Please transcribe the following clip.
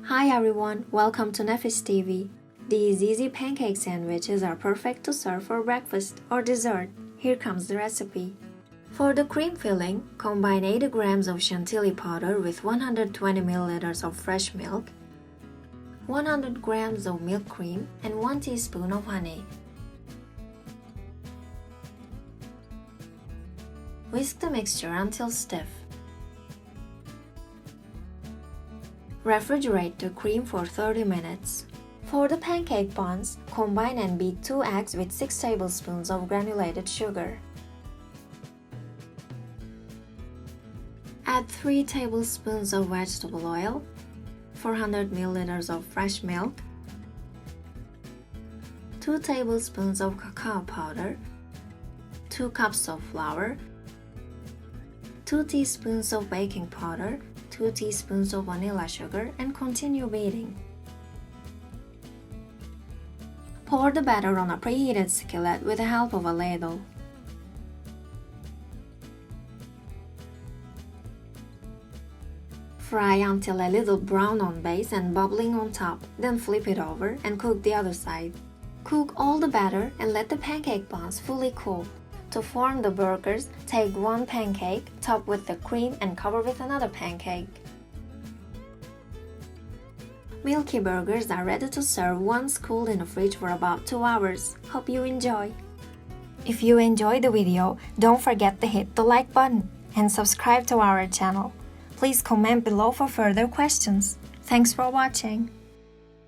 Hi everyone, welcome to Nefis TV. These easy pancake sandwiches are perfect to serve for breakfast or dessert. Here comes the recipe. For the cream filling, combine 80 grams of chantilly powder with 120 milliliters of fresh milk, 100 grams of milk cream, and 1 teaspoon of honey. Whisk the mixture until stiff. Refrigerate the cream for 30 minutes. For the pancake buns, combine and beat 2 eggs with 6 tablespoons of granulated sugar. Add 3 tablespoons of vegetable oil, 400 milliliters of fresh milk, 2 tablespoons of cacao powder, 2 cups of flour, 2 teaspoons of baking powder, 2 teaspoons of vanilla sugar, and continue beating. Pour the batter on a preheated skillet with the help of a ladle. Fry until a little brown on base and bubbling on top, then flip it over and cook the other side. Cook all the batter and let the pancake buns fully cool. To form the burgers, take one pancake, top with the cream and cover with another pancake. Milky burgers are ready to serve once cooled in the fridge for about 2 hours. Hope you enjoy! If you enjoyed the video, don't forget to hit the like button and subscribe to our channel. Please comment below for further questions. Thanks for watching!